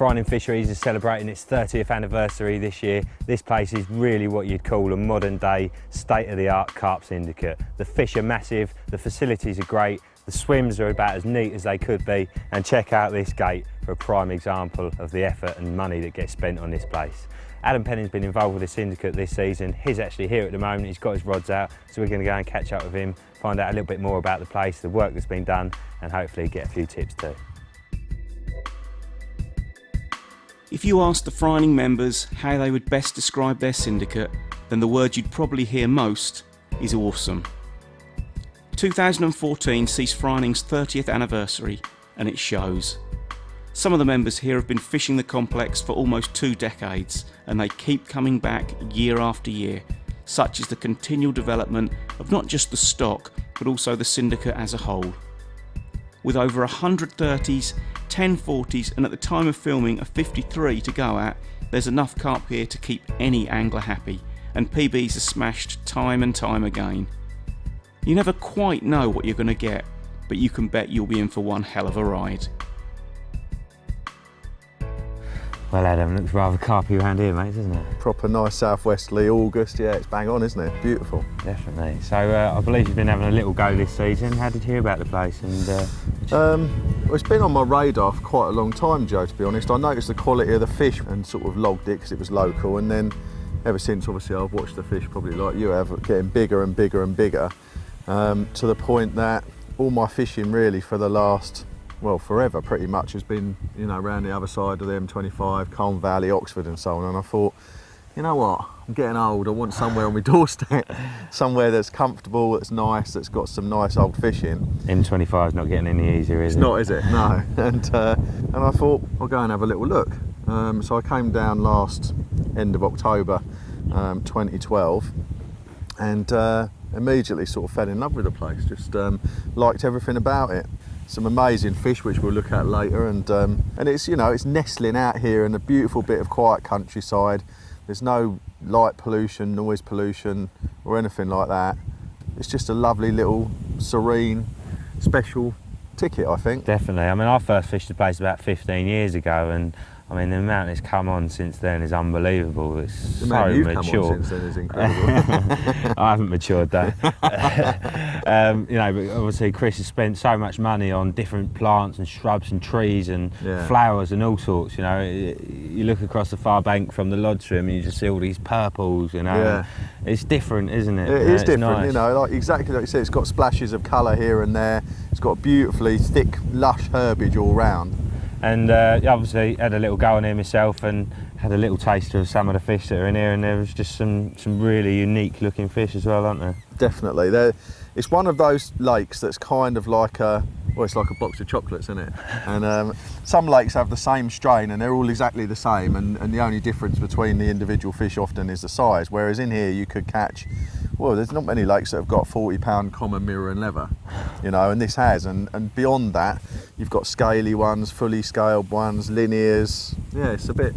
Fring Fisheries is celebrating its 30th anniversary this year. This place is really what you'd call a modern day, state-of-the-art carp syndicate. The fish are massive, the facilities are great, the swims are about as neat as they could be, and check out this gate for a prime example of the effort and money that gets spent on this place. Adam Penning's been involved with the syndicate this season. He's actually here at the moment, he's got his rods out, so we're going to go and catch up with him, find out a little bit more about the place, the work that's been done, and hopefully get a few tips too. If you asked the Fring members how they would best describe their syndicate, then the word you'd probably hear most is awesome. 2014 sees Fring's 30th anniversary, and it shows. Some of the members here have been fishing the complex for almost 2 decades, and they keep coming back year after year. Such is the continual development of not just the stock, but also the syndicate as a whole. With over 100 30s, 10 40s, and at the time of filming a 53 to go at, there's enough carp here to keep any angler happy, and PBs are smashed time and time again. You never quite know what you're going to get, but you can bet you'll be in for one hell of a ride. Well, Adam, looks rather carpy around here, mate, doesn't it? Proper nice southwesterly August, yeah, it's bang on, isn't it? Beautiful. Definitely. So I believe you've been having a little go this season. How did you hear about the place? Well, it's been on my radar for quite a long time, Joe, to be honest. I noticed the quality of the fish and sort of logged it because it was local, and then ever since, obviously, I've watched the fish, probably like you have, getting bigger and bigger and bigger, to the point that all my fishing really for the last, well, forever pretty much, has been, you know, around the other side of the M25, Colne Valley, Oxford and so on. And I thought, you know what, I'm getting old, I want somewhere on my doorstep, somewhere that's comfortable, that's nice, that's got some nice old fishing. M25 is not getting any easier, is it? It's not, is it? No. And I thought, I'll go and have a little look. So I came down last end of October 2012, and immediately sort of fell in love with the place, just liked everything about it. Some amazing fish which we'll look at later, and it's, you know, it's nestling out here in a beautiful bit of quiet countryside. There's no light pollution, noise pollution or anything like that. It's just a lovely little serene special ticket, I think. Definitely. I mean, I first fished the place about 15 years ago, and I mean, the amount it's come on since then is unbelievable. It's so mature. Come on since then is incredible. I haven't matured though. You know, but obviously Chris has spent so much money on different plants and shrubs and trees and flowers and all sorts. You know, you look across the far bank from the lodge room and you just see all these purples. You know, it's different, isn't it? It is different. Nice. You know, like exactly like you said, it's got splashes of colour here and there. It's got beautifully thick, lush herbage all round. And obviously had a little go on here myself and had a little taster of some of the fish that are in here, and there was just some really unique looking fish as well, aren't there? Definitely. It's one of those lakes that's kind of like it's like a box of chocolates, isn't it? And some lakes have the same strain and they're all exactly the same, and the only difference between the individual fish often is the size, whereas in here you could catch, well, there's not many lakes that have got 40-pound common mirror and leather, you know, and this has, and beyond that you've got scaly ones, fully scaled ones, linears. Yeah, it's a bit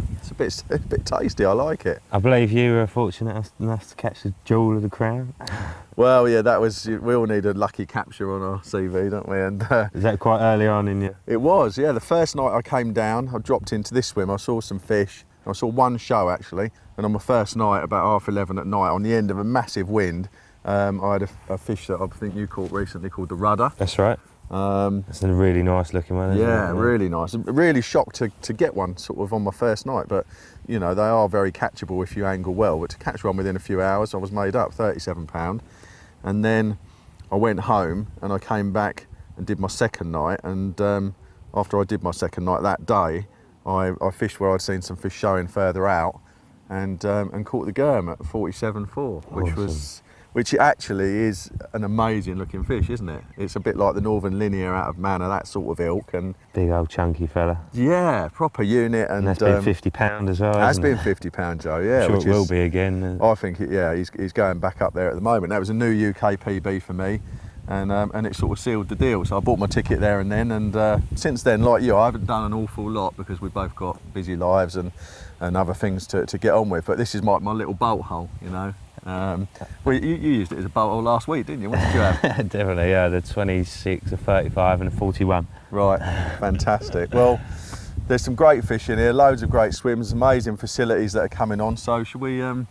tasty. I like it. I believe you were fortunate enough to catch the jewel of the crown. Well, yeah, that was, we all need a lucky capture on our CV, don't we? And is that quite early on in you? It was, yeah. The first night I came down, I dropped into this swim, I saw some fish. I saw one show actually, and on my first night, about 11:30 at night, on the end of a massive wind, I had a fish that I think you caught recently called the rudder. That's right. It's a really nice looking one, isn't it? Yeah, really nice. Really shocked to get one sort of on my first night, but you know, they are very catchable if you angle well, but to catch one within a few hours, I was made up, 37 pound. And then I went home and I came back and did my second night, and after I did my second night that day, I fished where I'd seen some fish showing further out, and caught the germ at 47.4, which actually is an amazing looking fish, isn't it? It's a bit like the northern linear out of Manor, that sort of ilk, and big old chunky fella. Yeah, proper unit, and that's been 50 pound as well. That's been 50 pound, Joe. Yeah, I'm sure it will be again. I think he's going back up there at the moment. That was a new UK PB for me, and it sort of sealed the deal. So I bought my ticket there and then, and since then, like you, I haven't done an awful lot because we've both got busy lives and other things to get on with. But this is my little bolt hole, you know. Well, you used it as a bolt hole last week, didn't you? What did you have? Definitely, yeah, the 26, a 35 and a 41. Right, fantastic. Well, There's some great fish in here, loads of great swims, amazing facilities that are coming on. So should we go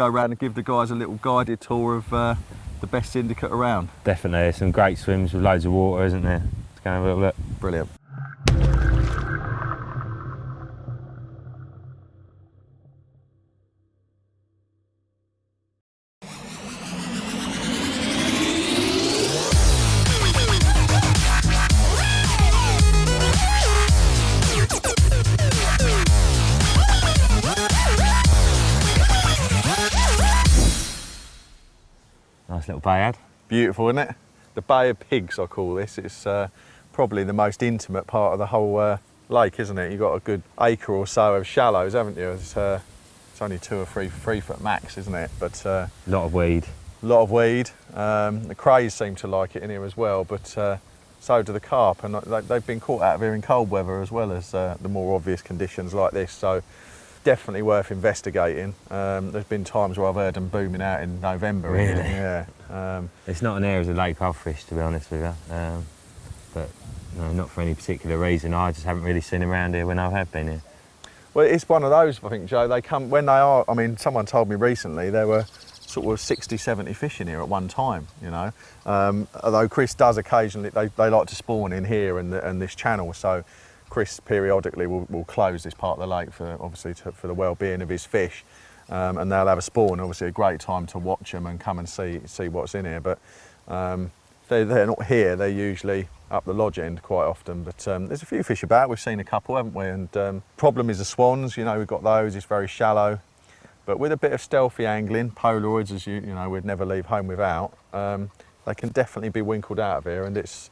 around and give the guys a little guided tour of the best syndicate around? Definitely, there's some great swims with loads of water, isn't there? Let's go and have a little look. Brilliant. Nice little bayad. Beautiful, isn't it? The Bay of Pigs, I call this. It's probably the most intimate part of the whole lake, isn't it? You've got a good acre or so of shallows, haven't you? It's only 2 or 3 foot max, isn't it? But A lot of weed. a lot of weed. The crays seem to like it in here as well, but so do the carp, and they've been caught out of here in cold weather as well as the more obvious conditions like this. So definitely worth investigating. There's been times where I've heard them booming out in November. Really? Yeah. It's not an area of the lake I've fished, to be honest with you. But no, not for any particular reason. I just haven't really seen around here when I have been here. Well, it's one of those, I think, Joe. They come when they are. I mean, someone told me recently there were sort of 60, 70 fish in here at one time. You know, although Chris does occasionally, they like to spawn in here and this channel. So Chris periodically will close this part of the lake for obviously for the well-being of his fish, and they'll have a spawn. Obviously, a great time to watch them and come and see what's in here. But they're not here. They're usually up the lodge end quite often. But there's a few fish about. We've seen a couple, haven't we? And problem is the swans. You know, we've got those. It's very shallow. But with a bit of stealthy angling, Polaroids, as you know, we'd never leave home without. They can definitely be winkled out of here, and it's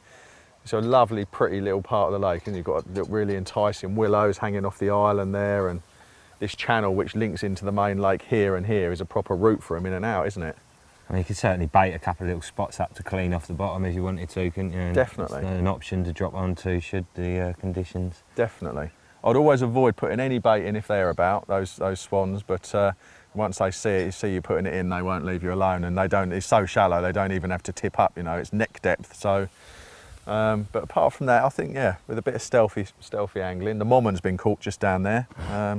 a lovely, pretty little part of the lake, and you've got really enticing willows hanging off the island there, and this channel which links into the main lake here and here is a proper route for them in and out, isn't it? I mean, you could certainly bait a couple of little spots up to clean off the bottom if you wanted to, couldn't you? And Definitely. it's an option to drop onto should the conditions. Definitely. I'd always avoid putting any bait in if they're about, those swans, but once they see you putting it in, they won't leave you alone, and it's so shallow, they don't even have to tip up, you know, it's neck depth. So. But apart from that, I think, yeah, with a bit of stealthy angling, the mommon's been caught just down there,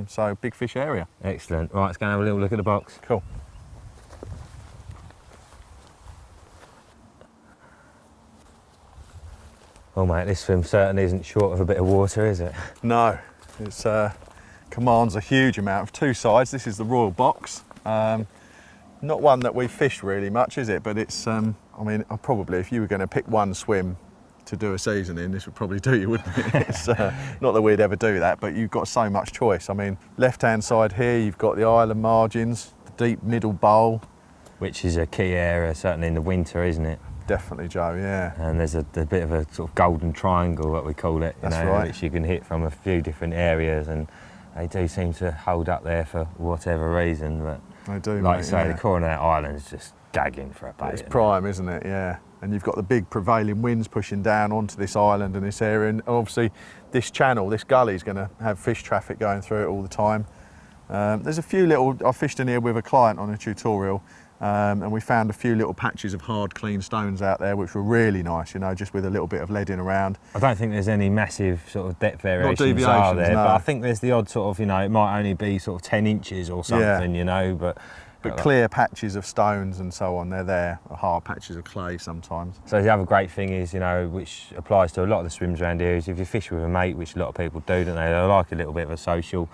so big fish area. Excellent. Right, let's go and have a little look at the box. Cool. Well, mate, this swim certainly isn't short of a bit of water, is it? No, it commands a huge amount of 2 sides. This is the Royal Box. Not one that we fish really much, is it? But it's, I mean, probably if you were going to pick one swim to do a season in, this would probably do you, wouldn't it? It's not that we'd ever do that, but you've got so much choice. I mean, left-hand side here, you've got the island margins, the deep middle bowl. Which is a key area, certainly in the winter, isn't it? Definitely, Joe, yeah. And there's a bit of a sort of golden triangle, what we call it, That's right. which you can hit from a few different areas, and they do seem to hold up there for whatever reason. But They do, like mate, you say, yeah. the corner of that island is just gagging for a bait. It's prime, isn't it? Yeah. And you've got the big prevailing winds pushing down onto this island and this area, and obviously this channel, this gully is going to have fish traffic going through it all the time. There's a few little, I fished in here with a client on a tutorial, and we found a few little patches of hard clean stones out there which were really nice, you know, just with a little bit of leading around. I don't think there's any massive sort of depth variations deviations, are there, no. but I think there's the odd sort of, you know, it might only be sort of 10 inches or something, you know, but clear patches of stones and so on, they're there, or hard patches of clay sometimes. So the other great thing is, you know, which applies to a lot of the swims around here, is if you fish with a mate, which a lot of people do, don't they? They like a little bit of a social.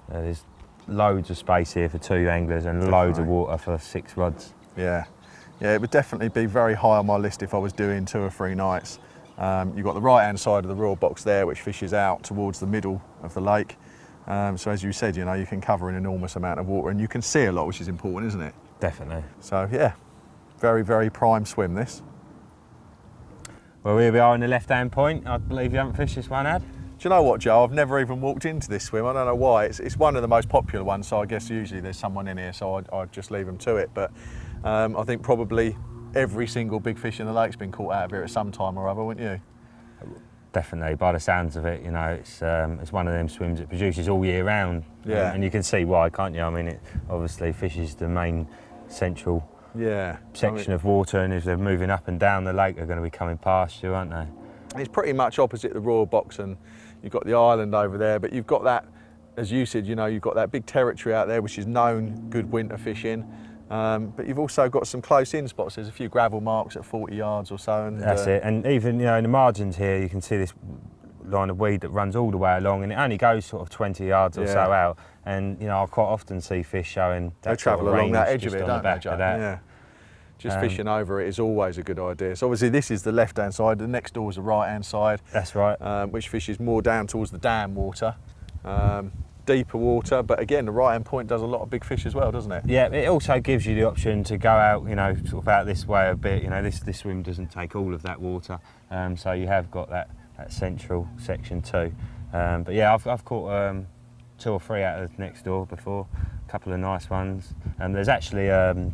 There's loads of space here for 2 anglers and loads of water for 6 rods. Yeah, it would definitely be very high on my list if I was doing 2 or 3 nights. You've got the right-hand side of the Royal Box there, which fishes out towards the middle of the lake. So as you said, you know, you can cover an enormous amount of water and you can see a lot, which is important, isn't it? Definitely. So yeah, very, very prime swim this. Well, here we are in the left-hand point. I believe you haven't fished this one, Ad? Do you know what, Joe? I've never even walked into this swim. I don't know why. It's one of the most popular ones, so I guess usually there's someone in here, so I'd just leave them to it. But I think probably every single big fish in the lake's been caught out of here at some time or other, wouldn't you? Definitely, by the sounds of it, you know, it's one of them swims that produces all year round. Yeah. And you can see why, can't you? I mean, it obviously fish is the main central section of water, and if they're moving up and down the lake, they're going to be coming past you, aren't they? It's pretty much opposite the Royal Box, and you've got the island over there, but you've got that, as you said, you know, you've got that big territory out there which is known good winter fishing. But you've also got some close-in spots. There's a few gravel marks at 40 yards or so. And, that's it. And even, you know, in the margins here, you can see this line of weed that runs all the way along, and it only goes sort of 20 yards or so out. And, you know, I quite often see fish showing that they travel along that edge of it, don't they, Joe? That. Yeah. Just fishing over it is always a good idea. So obviously this is the left-hand side. The next door is the right-hand side. That's right. Which fishes more down towards the dam water. Deeper water, but again, the right-hand point does a lot of big fish as well, doesn't it? Yeah, it also gives you the option to go out, you know, sort of out this way a bit. You know, this swim doesn't take all of that water, so you have got that central section too. But yeah, I've caught 2 or 3 out of next door before, a couple of nice ones. And there's actually a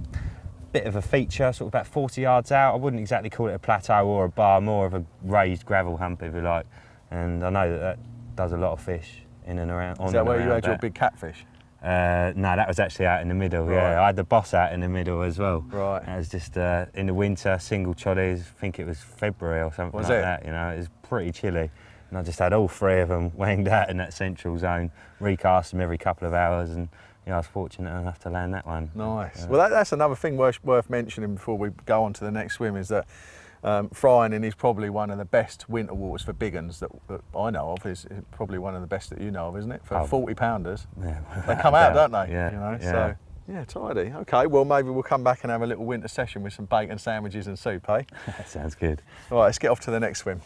bit of a feature, sort of about 40 yards out. I wouldn't exactly call it a plateau or a bar, more of a raised gravel hump, if you like. And I know that does a lot of fish in and around. Is that where you had your big catfish? No, that was actually out in the middle. Right. Yeah, I had the boss out in the middle as well. Right. It was just in the winter, single choddies. I think it was February or something that. You know, it was pretty chilly, and I just had all 3 of them wanged out in that central zone. Recast them every couple of hours, and I was fortunate enough to land that one. Nice. Well, that's another thing worth mentioning before we go on to the next swim, is that Fring is probably one of the best winter waters for big uns that I know of. Is probably one of the best that you know of, isn't it? For 40-pounders, they come out, don't they? Yeah. You know, so yeah, tidy. Okay, well maybe we'll come back and have a little winter session with some bacon sandwiches and soup, eh? That sounds good. All right, let's get off to the next swim.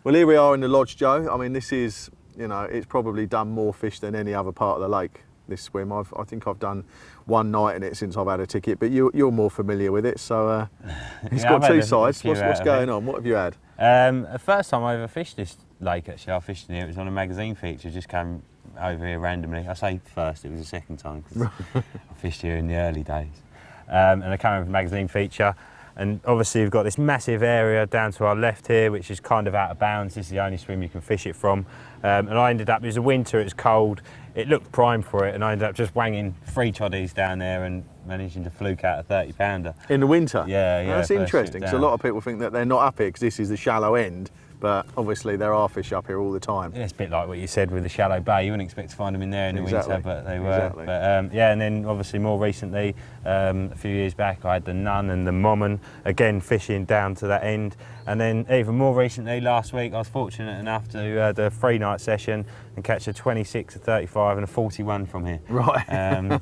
Well, here we are in the lodge, Joe. I mean, this is, you know, it's probably done more fish than any other part of the lake, this swim. I think I've done 1 night in it since I've had a ticket, but you're more familiar with it, so it's got 2 sides. What's going on? What have you had? The first time I ever fished this lake, actually, I fished in here, it was on a magazine feature, just came over here randomly. I say first, it was the second time, because I fished here in the early days. And I came over a magazine feature, and obviously we've got this massive area down to our left here, which is kind of out of bounds. This is the only swim you can fish it from. And I ended up, it was a winter, it was cold, it looked prime for it, and I ended up just wanging 3 choddies down there and managing to fluke out a 30-pounder. In the winter? Yeah. That's interesting, because a lot of people think that they're not up here because this is the shallow end, but obviously there are fish up here all the time. Yeah, it's a bit like what you said with the shallow bay. You wouldn't expect to find them in there in the winter, but they were. Exactly. But yeah, and then obviously more recently, a few years back, I had the Nun and the Mommon, again fishing down to that end. And then even more recently, last week, I was fortunate enough to do a 3-night session and catch a 26, a 35 and a 41 from here. Right,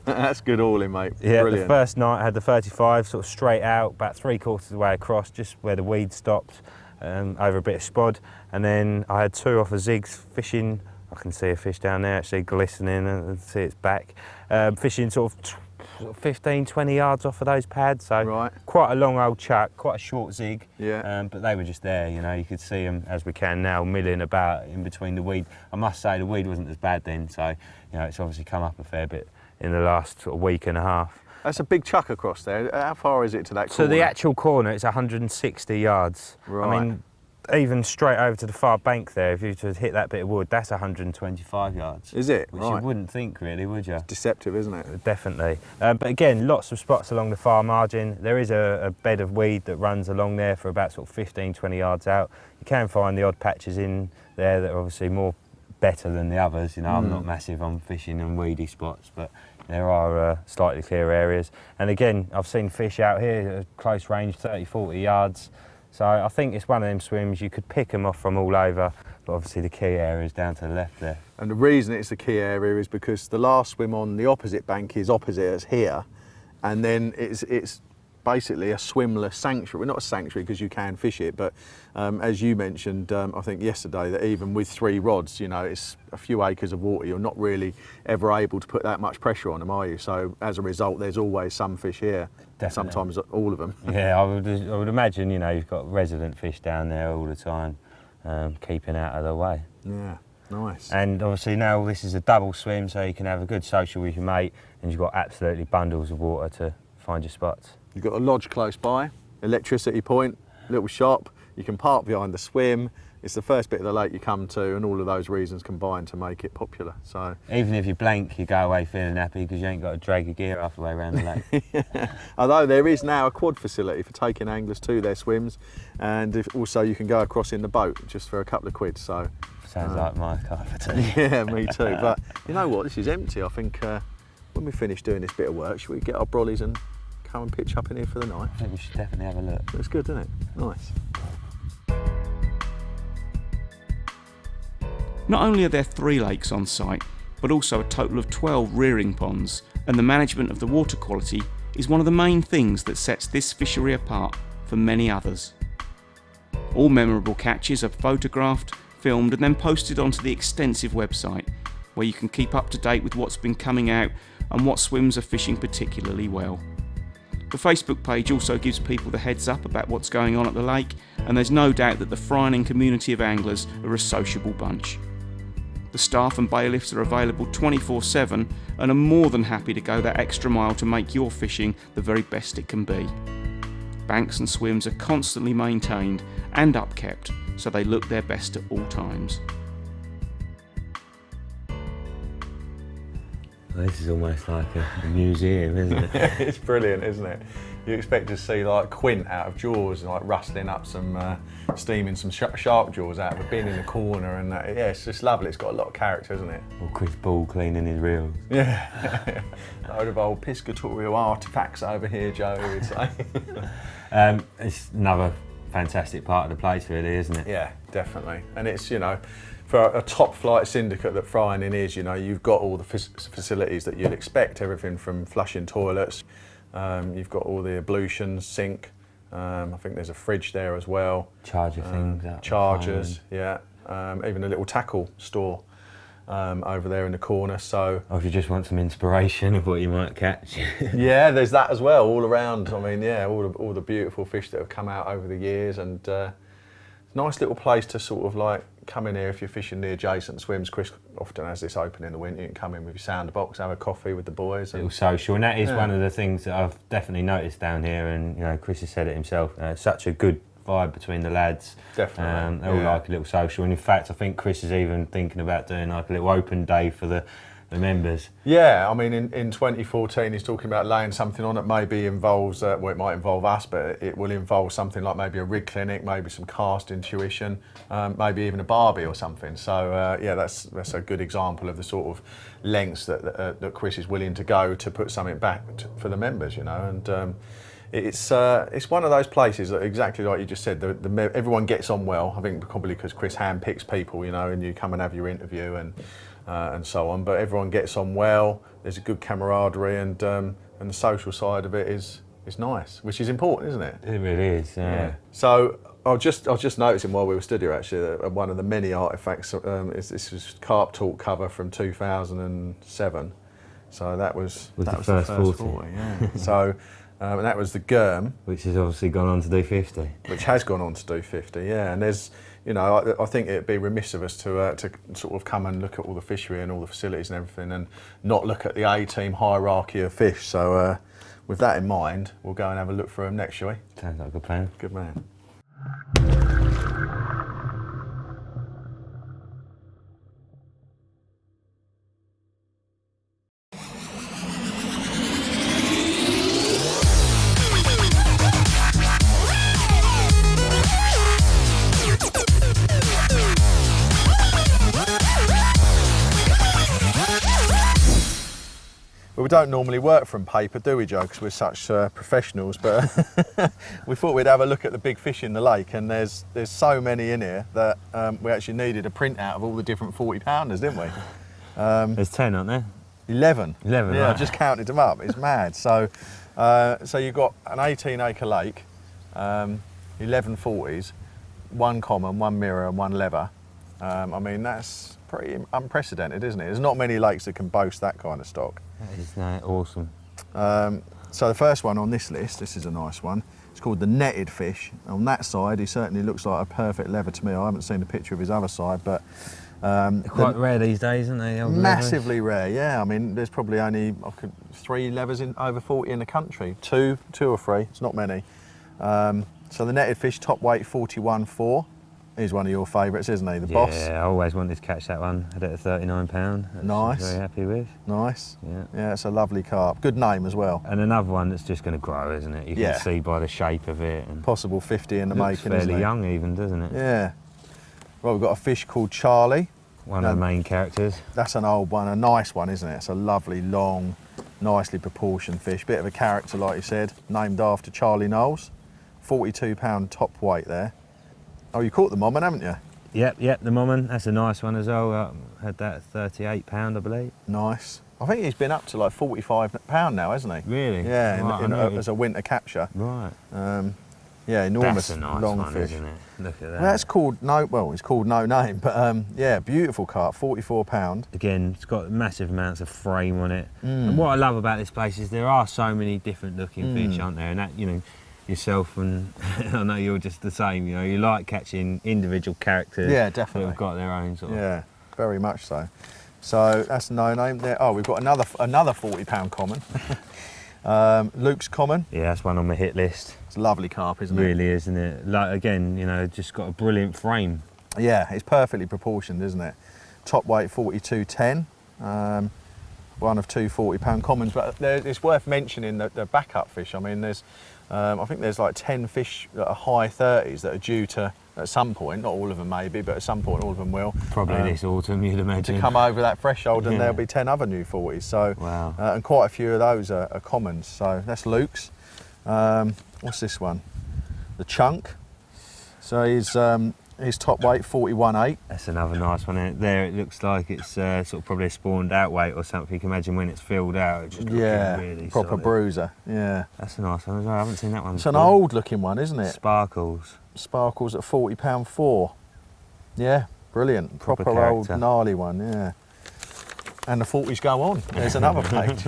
that's good hauling, mate. Yeah, brilliant. The first night I had the 35 sort of straight out, about 3/4 of the way across, just where the weed stopped, over a bit of spod. And then I had 2 off of zigs fishing. I can see a fish down there actually glistening and see its back. Fishing sort of 15, 20 yards off of those pads, so quite a long old chuck, quite a short zig. Yeah. But they were just there, you know, you could see them as we can now milling about in between the weed. I must say the weed wasn't as bad then, so you know, it's obviously come up a fair bit in the last sort of week and a half. That's a big chuck across there. How far is it to that corner? So the actual corner, it's 160 yards. Right. I mean, even straight over to the far bank there, if you were to hit that bit of wood, that's 125 yards. Is it? Which you wouldn't think really, would you? Deceptive, isn't it? Definitely. But again, lots of spots along the far margin. There is a bed of weed that runs along there for about sort of 15, 20 yards out. You can find the odd patches in there that are obviously more better than the others. You know, I'm not massive on fishing and weedy spots, but there are slightly clearer areas. And again, I've seen fish out here at close range, 30, 40 yards. So I think it's one of them swims, you could pick them off from all over, but obviously the key area is down to the left there. And the reason it's the key area is because the last swim on the opposite bank is opposite us here, and then it's basically a swimless sanctuary. Well, not a sanctuary because you can fish it, but as you mentioned, I think yesterday, that even with 3 rods, you know, it's a few acres of water. You're not really ever able to put that much pressure on them, are you? So as a result, there's always some fish here. Definitely. Sometimes all of them. Yeah, I would imagine, you know, you've got resident fish down there all the time, keeping out of the way. Yeah, nice. And obviously now this is a double swim, so you can have a good social with your mate, and you've got absolutely bundles of water to find your spots. You've got a lodge close by, electricity point, little shop. You can park behind the swim. it's the first bit of the lake you come to, and all of those reasons combine to make it popular. So Even if you're blank, you go away feeling happy because you ain't got to drag your gear half the way around the lake. yeah. Although there is now a quad facility for taking anglers to their swims, and also you can go across in the boat just for a couple of quid. So Sounds like my type of tea. yeah, me too. But you know what? This is empty. I think when we finish doing this bit of work, should we get our brollies and come and pitch up in here for the night? I think we should definitely have a look. It's good, isn't it? Nice. Not only are there 3 lakes on site, but also a total of 12 rearing ponds, and the management of the water quality is one of the main things that sets this fishery apart from many others. All memorable catches are photographed, filmed and then posted onto the extensive website, where you can keep up to date with what's been coming out and what swims are fishing particularly well. The Facebook page also gives people the heads up about what's going on at the lake, and there's no doubt that the Fring community of anglers are a sociable bunch. The staff and bailiffs are available 24/7 and are more than happy to go that extra mile to make your fishing the very best it can be. Banks and swims are constantly maintained and upkept, so they look their best at all times. Well, this is almost like a museum, isn't it? It's brilliant, isn't it? You expect to see like Quint out of Jaws, like rustling up some, steaming some shark jaws out of a bin in the corner, and yeah, it's just lovely. It's got a lot of character, isn't it? Or Chris Ball cleaning his reels. Yeah. Load of old piscatorial artefacts over here, Joe, we'd say. It's another fantastic part of the place, really, isn't it? Yeah, definitely. And it's, you know, for a top flight syndicate that Fring is, you know, you've got all the facilities that you'd expect, everything from flushing toilets, you've got all the ablutions, sink, I think there's a fridge there as well. Charger things. Chargers, yeah. Even a little tackle store over there in the corner. So, or if you just want some inspiration of what you might catch. yeah, there's that as well, all around. I mean, yeah, all the beautiful fish that have come out over the years, and it's a nice little place to sort of like come in here if you're fishing the adjacent swims. Chris often has this open in the winter. You can come in with your sounder box, have a coffee with the boys. Little social, and that is one of the things that I've definitely noticed down here. And you know, Chris has said it himself. Such a good vibe between the lads. Definitely, they all like a little social. And in fact, I think Chris is even thinking about doing like a little open day for the members. Yeah, I mean, in 2014, he's talking about laying something on that maybe involves, well, it might involve us, but it will involve something like maybe a rig clinic, maybe some casting tuition, maybe even a barbie or something. So yeah, that's a good example of the sort of lengths that Chris is willing to go to put something back for the members, you know. And it's one of those places that, exactly like you just said, everyone gets on well. I think probably because Chris handpicks people, you know, and you come and have your interview and so on. But everyone gets on well. There's a good camaraderie, and the social side of it is nice, which is important, isn't it? It really is. Yeah. So I was just noticing while we were stood here actually that one of the many artefacts is this was Carp Talk cover from 2007. So that was the first 40. Yeah. So. And that was the Germ, which has obviously gone on to do 50. Which has gone on to do 50, yeah. And there's, you know, I think it'd be remiss of us to sort of come and look at all the fishery and all the facilities and everything, and not look at the A-team hierarchy of fish. So with that in mind, we'll go and have a look for them next, shall we? Sounds like a good plan. Good man. Well, we don't normally work from paper, do we, Joe? Because we're such professionals. But we thought we'd have a look at the big fish in the lake, and there's so many in here that we actually needed a printout of all the different 40-pounders, didn't we? There's 10, aren't there? 11. 11. Yeah, right. I just counted them up. It's mad. So you've got an 18-acre lake, 11 40s, one common, one mirror, and one lever. I mean, that's pretty unprecedented, isn't it? There's not many lakes that can boast that kind of stock. That is awesome. So the first one on this list, this is a nice one. It's called the netted fish. On that side, he certainly looks like a perfect lever to me. I haven't seen a picture of his other side, but quite rare these days, aren't they? Massively rare, yeah. I mean, there's probably only 3 levers in over 40 in the country. Two or three. It's not many. So the netted fish, top weight 41.4. He's one of your favourites, isn't he? The Boss. Yeah, I always wanted to catch that one. Had it at £39. That's Nice. Very happy with. Nice. Yeah. Yeah, it's a lovely carp. Good name as well. And another one that's just going to grow, isn't it? You can see by the shape of it. And Possible 50 in the looks making, isn't fairly it? young even, doesn't it? Yeah. Right, we've got a fish called Charlie. One of the main characters. That's an old one, a nice one, isn't it? It's a lovely, long, nicely proportioned fish. Bit of a character, like you said, named after Charlie Knowles. 42-pound top weight there. Oh, you caught the mommin, haven't you? Yep, the mommin. That's a nice one as well. Had that at £38, I believe. Nice. I think he's been up to like £45 now, hasn't he? Really? Yeah, Right, as a winter capture. Right. Yeah, enormous, That's a nice long one, fish. isn't it? Look at that. Well, that's called it's called no name, but yeah, beautiful carp, £44. Again, it's got massive amounts of frame on it. And what I love about this place is there are so many different looking fish, aren't there? And that, you know, yourself and I know you're just the same, you know, you like catching individual characters. Yeah, definitely. Who've got their own sort of... Yeah, very much so. So that's no name there. Oh, we've got another £40 common. Luke's common. Yeah, that's one on my hit list. It's a lovely carp, isn't it? Really, isn't it? Like, again, you know, just got a brilliant frame. Yeah, it's perfectly proportioned, isn't it? Top weight 42.10. One of two £40 commons, but it's worth mentioning the backup fish. I mean, there's, I think there's like 10 fish that are high 30s that are due to, at some point, not all of them maybe, but at some point all of them will. Probably this autumn, you'd imagine. To come over that threshold, and Yeah. there'll be 10 other new 40s. So, Wow. And quite a few of those are commons. So that's Luke's. What's this one? The Chunk. So his top weight 41.8. That's another nice one. And there it looks like it's sort of probably a spawned out weight or something. You can imagine when it's filled out, it's just looking really proper solid. bruiser. Yeah. That's a nice one as well. I haven't seen that one It's an before. old looking one, isn't it? Sparkles. Sparkles at £40 4. Yeah, brilliant. Proper Proper old character. gnarly one, yeah. And the 40s go on. There's another page.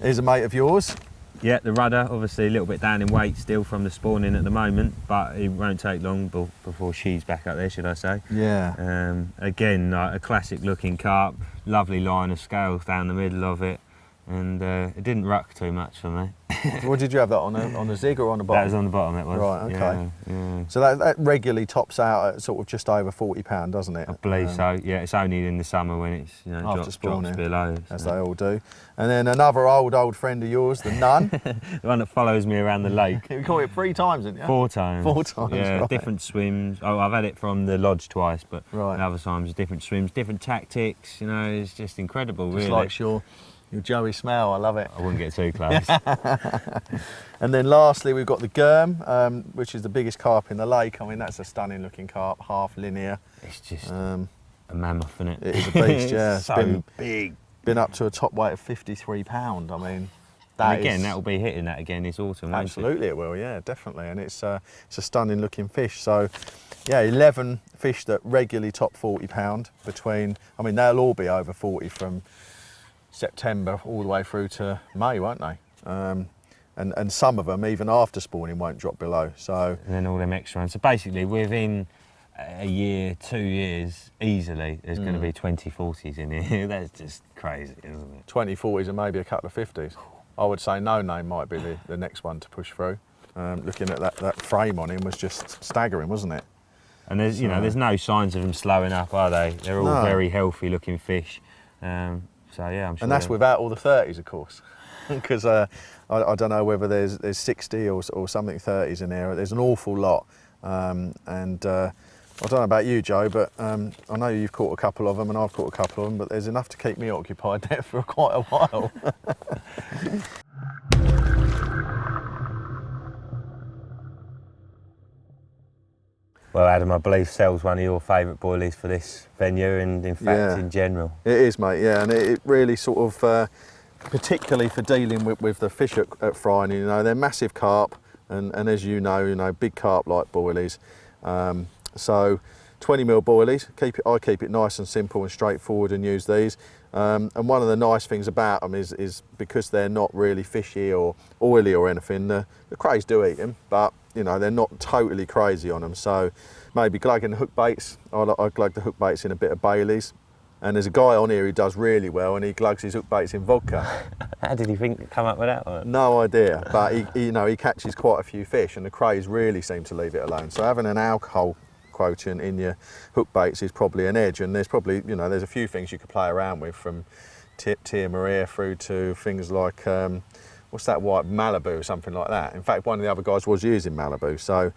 Here's a mate of yours. Yeah, the rudder, obviously a little bit down in weight still from the spawning at the moment, but it won't take long before she's back up there, should I say. Yeah. Again, like a classic looking carp, lovely line of scales down the middle of it, and it didn't ruck too much for me. What did you have that on a zig or on the bottom? That was on the bottom, it was. Right, okay. Yeah. So that regularly tops out at sort of just over £40, doesn't it? I believe so. Yeah, it's only in the summer when it's After drops spawning, below. as so. they all do. And then another old friend of yours, the Nun. The one that follows me around the lake. You caught it 3 times, didn't you? 4 times. 4 times, Yeah, right. different swims. Oh, I've had it from the lodge twice, but Right. other times different swims, different tactics. You know, it's just incredible, Just really. like your Joey smell, I love it. I wouldn't get too close. And then lastly, we've got the Germ, which is the biggest carp in the lake. I mean, that's a stunning looking carp, half linear. It's just Um, a mammoth, isn't it? it is a beast, yeah. It's so big. been up to a top weight of £53. I mean, And that again, is- that will be hitting that again this autumn, won't it? Absolutely it will, yeah, definitely. And it's a stunning looking fish. So, yeah, 11 fish that regularly top £40 between, I mean, they'll all be over 40 from September all the way through to May, won't they? And some of them, even after spawning, won't drop below. So, And then all them extra ones. So basically, within a year, 2 years, easily, there's going to be 20 40s in here. That's just crazy, isn't it? 20 40s and maybe a couple of 50s. I would say No Name might be the next one to push through. Looking at that frame on him was just staggering, wasn't it? And there's, you know, there's no signs of them slowing up, are they? They're all No. very healthy looking fish. So yeah, I'm sure. And that's without all the 30s, of course. Because I don't know whether there's 60 or something 30s in there. There's an awful lot. I don't know about you, Joe, but I know you've caught a couple of them and I've caught a couple of them, but there's enough to keep me occupied there for quite a while. Well, Adam, I believe Cell's one of your favourite boilies for this venue and in fact Yeah. in general. It is, mate, yeah, and it really sort of, particularly for dealing with the fish at Fring, you know, they're massive carp, and as you know, big carp like boilies. So 20mm boilies, I keep it nice and simple and straightforward and use these. And one of the nice things about them is because they're not really fishy or oily or anything, the crays do eat them, but you know, they're not totally crazy on them. So maybe glugging the hook baits, I glug the hook baits in a bit of Bailey's. And there's a guy on here who does really well, and he glugs his hook baits in vodka. How did he come up with that one? No idea, but he, you know, he catches quite a few fish, and the crays really seem to leave it alone. So having an alcohol quotient in your hook baits is probably an edge, and there's probably, you know, there's a few things you could play around with, from Tia Maria through to things like what's that white, Malibu, something like that. In fact, one of the other guys was using Malibu. So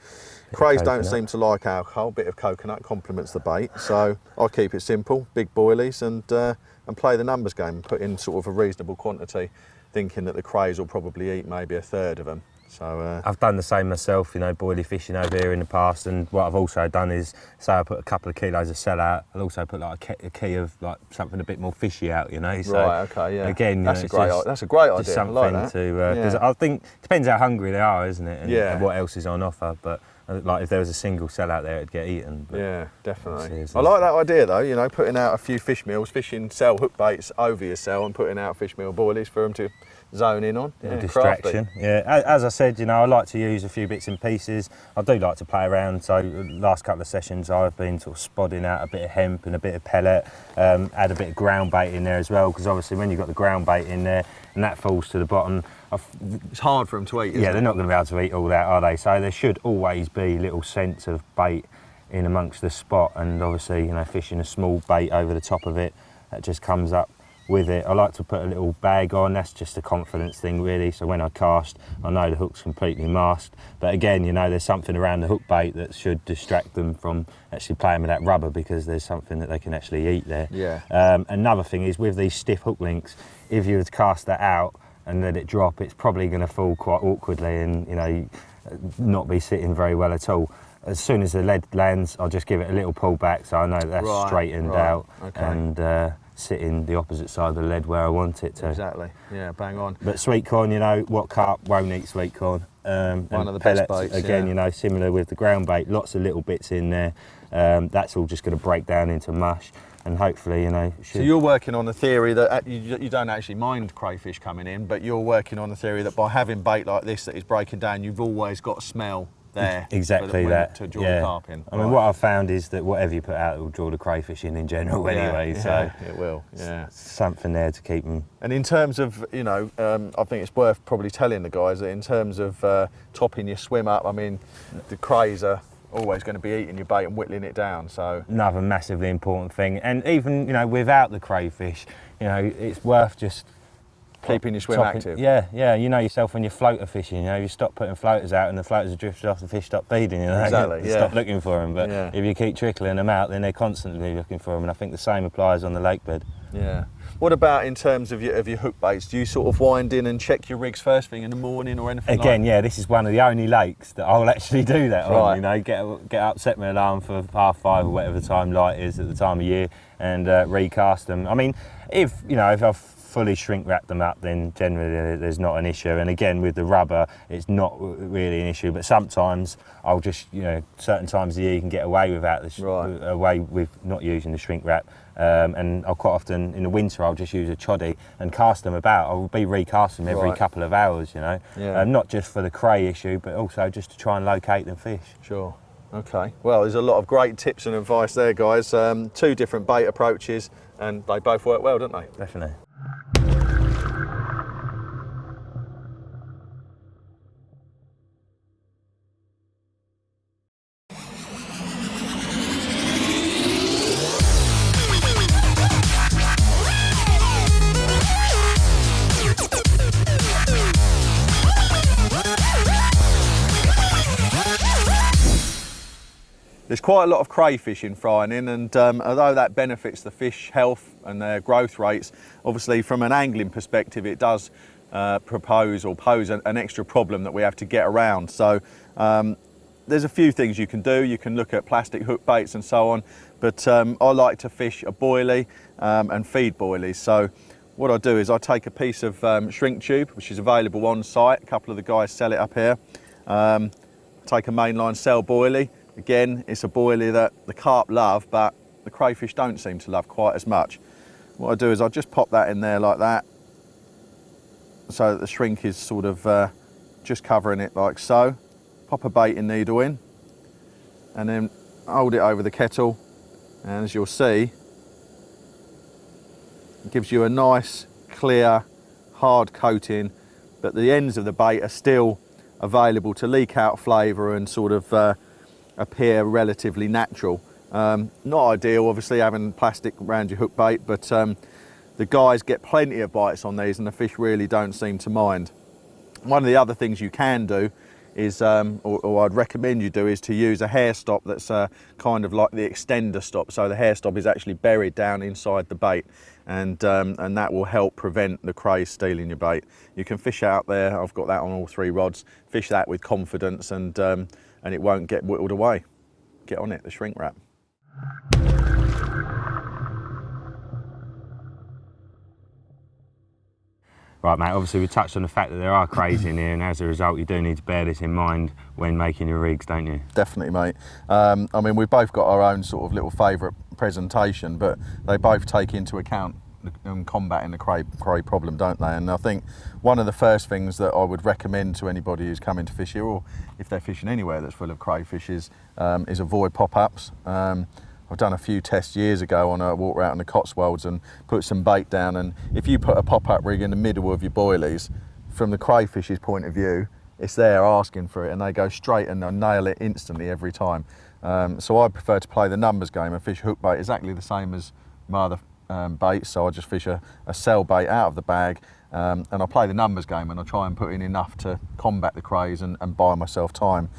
crays don't seem to like alcohol. Bit of coconut complements the bait. So I keep it simple, big boilies, and play the numbers game, and put in sort of a reasonable quantity, thinking that the crays will probably eat maybe a third of them. So I've done the same myself, you know, boilie fishing over here in the past, and what I've also done is, say I put a couple of kilos of cell out, I'll also put like a key of like something a bit more fishy out, you know. So right, okay, yeah. Again, that's a great idea. Just something I like that. to, because I think it depends how hungry they are, isn't it? And what else is on offer. But like if there was a single cell out there, it'd get eaten. But yeah, definitely. I like that idea though, you know, putting out a few fish meals, fishing cell hook baits over your cell, and putting out fish meal boilies for them to zone in on. Yeah, distraction. crafty. Yeah, as I said, you know, I like to use a few bits and pieces. I do like to play around. So last couple of sessions I've been sort of spodding out a bit of hemp and a bit of pellet, add a bit of ground bait in there as well, because obviously when you've got the ground bait in there and that falls to the bottom, it's hard for them to eat, isn't it? They're not going to be able to eat all that, are they? So there should always be little scents of bait in amongst the spot, and obviously, you know, fishing a small bait over the top of it, that just comes up with it. I like to put a little bag on. That's just a confidence thing really, so when I cast I know the hook's completely masked, but again, you know, there's something around the hook bait that should distract them from actually playing with that rubber, because there's something that they can actually eat there. Another thing is, with these stiff hook links, if you were to cast that out and let it drop, it's probably going to fall quite awkwardly and, you know, not be sitting very well at all. As soon as the lead lands, I'll just give it a little pull back, so I know that's straightened out, and sitting the opposite side of the lead where I want it to. Exactly, yeah, bang on. But sweet corn, you know, what carp won't eat sweet corn? One of the pellets, best baits, again, you know, similar with the ground bait, lots of little bits in there. That's all just going to break down into mush, and hopefully, you know. So you're working on the theory that you don't actually mind crayfish coming in, but you're working on the theory that by having bait like this that is breaking down, you've always got a smell there. Exactly that. To draw the carp in. I mean, what I've found is that whatever you put out, it will draw the crayfish in general anyway. So it will. Yeah. Something there to keep them. And in terms of, you know, I think it's worth probably telling the guys that in terms of topping your swim up, I mean, the crays are always going to be eating your bait and whittling it down. So another massively important thing, and even, you know, without the crayfish, you know, it's worth just keeping your swim active. Yeah, you know yourself when you're floater fishing, you know, you stop putting floaters out and the floaters are drifted off, the fish stop feeding, you know. Exactly, you stop looking for them, but if you keep trickling them out, then they're constantly looking for them, and I think the same applies on the lake bed. Yeah. What about in terms of your hook baits? Do you sort of wind in and check your rigs first thing in the morning or anything Again, like that? yeah, this is one of the only lakes that I'll actually do that on, you know, get up, set my alarm for 5:30 or whatever the time light is at the time of year, and recast them. I mean, if I've fully shrink wrap them up, then generally there's not an issue. And again, with the rubber, it's not really an issue, but sometimes I'll just, you know, certain times of the year you can get away without away with not using the shrink wrap, and I'll quite often in the winter I'll just use a choddy and cast them about. I'll be recasting them every couple of hours, you know, not just for the cray issue, but also just to try and locate the fish. Sure. Okay, well, there's a lot of great tips and advice there, guys. 2 different bait approaches, and they both work well, don't they? Definitely. There's quite a lot of crayfish in frying in, and although that benefits the fish health and their growth rates, obviously from an angling perspective it does pose an extra problem that we have to get around. So there's a few things you can do. You can look at plastic hook baits and so on, but I like to fish a boilie and feed boilies. So what I do is I take a piece of shrink tube, which is available on site. A couple of the guys sell it up here. Take a mainline cell boilie. Again, it's a boilie that the carp love, but the crayfish don't seem to love quite as much. What I do is I just pop that in there like that, so that the shrink is sort of just covering it like so. Pop a baiting needle in, and then hold it over the kettle, and as you'll see, It gives you a nice, clear, hard coating, but the ends of the bait are still available to leak out flavour and sort of appear relatively natural. Not ideal, obviously, having plastic around your hook bait, but the guys get plenty of bites on these and the fish really don't seem to mind. One of the other things you can do is, or I'd recommend you do, is to use a hair stop that's kind of like the extender stop. So the hair stop is actually buried down inside the bait, and that will help prevent the crays stealing your bait. You can fish out there, I've got that on all 3 rods, fish that with confidence, and it won't get whittled away. Get on it, the shrink wrap. Right, mate, obviously we touched on the fact that there are crays in here, and as a result you do need to bear this in mind when making your rigs, don't you? Definitely, mate. I mean, we've both got our own sort of little favourite presentation, but they both take into account combating the cray problem, don't they? And I think one of the first things that I would recommend to anybody who's coming to fish here, or if they're fishing anywhere that's full of crayfish, is avoid pop-ups. I've done a few tests years ago on a walk route in the Cotswolds and put some bait down, and if you put a pop-up rig in the middle of your boilies, from the crayfish's point of view, it's there asking for it, and they go straight and they'll nail it instantly every time. So I prefer to play the numbers game and fish hook bait exactly the same as my other baits. So I just fish a cell bait out of the bag, and I play the numbers game, and I try and put in enough to combat the crays and buy myself time.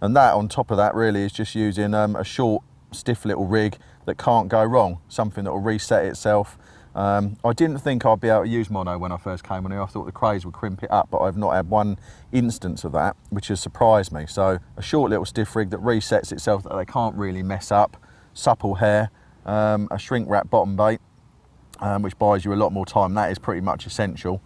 And that, on top of that, really is just using a short, stiff little rig that can't go wrong, something that will reset itself. I didn't think I'd be able to use mono when I first came on here. I thought the crays would crimp it up, but I've not had one instance of that, which has surprised me. So a short little stiff rig that resets itself, that they can't really mess up, supple hair, a shrink wrap bottom bait, which buys you a lot more time. That is pretty much essential,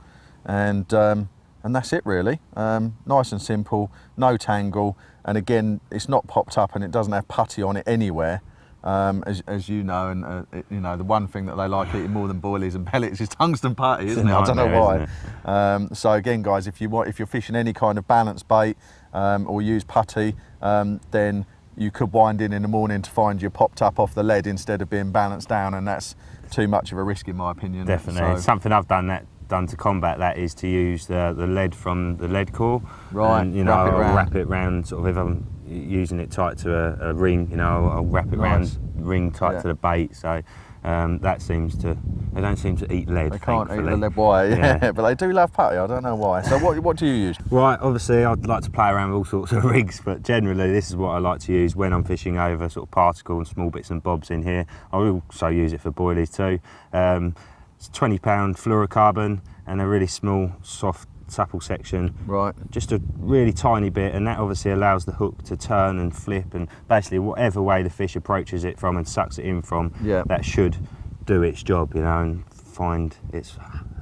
and that's it really. Nice and simple, no tangle, and again, it's not popped up and it doesn't have putty on it anywhere. As you know, and you know, the one thing that they like eating more than boilies and pellets is tungsten putty, isn't it? I don't know why. So again, guys, if you're fishing any kind of balance bait or use putty, then you could wind in the morning to find you popped up off the lead instead of being balanced down, and that's too much of a risk in my opinion. Definitely. So, something I've done to combat that is to use the lead from the lead core. Right. And, you know, I'll wrap it round, sort of, if I'm using it tight to a ring, you know, I'll wrap it round, ring tight to the bait. So that seems to, they don't seem to eat lead. They can't thankfully. eat the lead wire, yeah. But they do love putty, I don't know why. So what do you use? Right, obviously I'd like to play around with all sorts of rigs, but generally this is what I like to use when I'm fishing over sort of particle and small bits and bobs in here. I also use it for boilies too. It's a 20-pound fluorocarbon and a really small, soft, supple section. Right. Just a really tiny bit, and that obviously allows the hook to turn and flip, and basically whatever way the fish approaches it from and sucks it in from, that should do its job, you know, and find its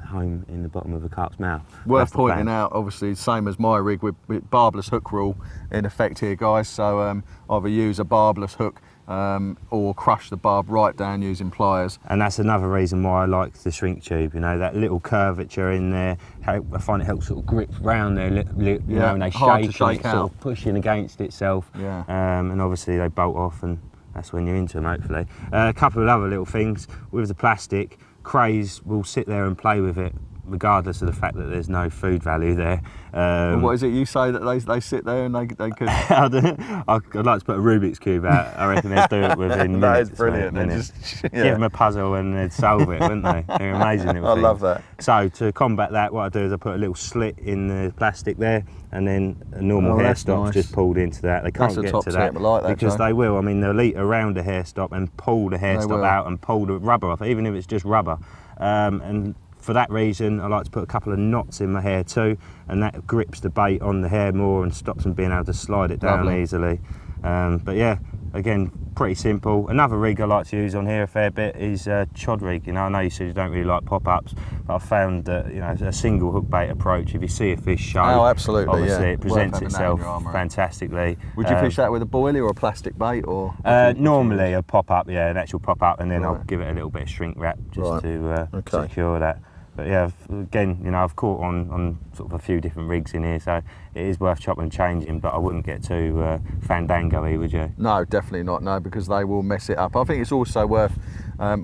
home in the bottom of a carp's mouth. Worth pointing out, obviously, same as my rig, with barbless hook rule in effect here, guys. So either use a barbless hook or crush the barb right down using pliers. And that's another reason why I like the shrink tube, you know, that little curvature in there. I find it helps sort of grip round there, you know, and they shake and it's sort of pushing against itself. Yeah. And obviously they bolt off, and that's when you're into them, hopefully. A couple of other little things with the plastic. Crays will sit there and play with it regardless of the fact that there's no food value there. What is it you say, that they sit there and they could... I'd like to put a Rubik's Cube out. I reckon they'd do it within minutes. That is brilliant. Give them a puzzle and they'd solve it, wouldn't they? They're amazing little things. I love that. So to combat that, what I do is I put a little slit in the plastic there, and then a normal hair stop's just pulled into that. They can't get to that, because they will. I mean, they'll eat around the hair stop and pull the hair stop out and pull the rubber off, even if it's just rubber. And for that reason, I like to put a couple of knots in my hair too, and that grips the bait on the hair more and stops them being able to slide it down easily. But yeah, again, pretty simple. Another rig I like to use on here a fair bit is chod rig. You know, I know you said you don't really like pop-ups, but I've found that, you know, a single hook bait approach, if you see a fish show, obviously it presents itself fantastically. Would you fish that with a boilie or a plastic bait, or? Normally a pop-up, yeah, an actual pop-up, and then I'll give it a little bit of shrink wrap just to secure that. But yeah, again, you know, I've caught on sort of a few different rigs in here, so it is worth chopping and changing, but I wouldn't get too fandango-y, would you? No, definitely not, no, because they will mess it up. I think it's also worth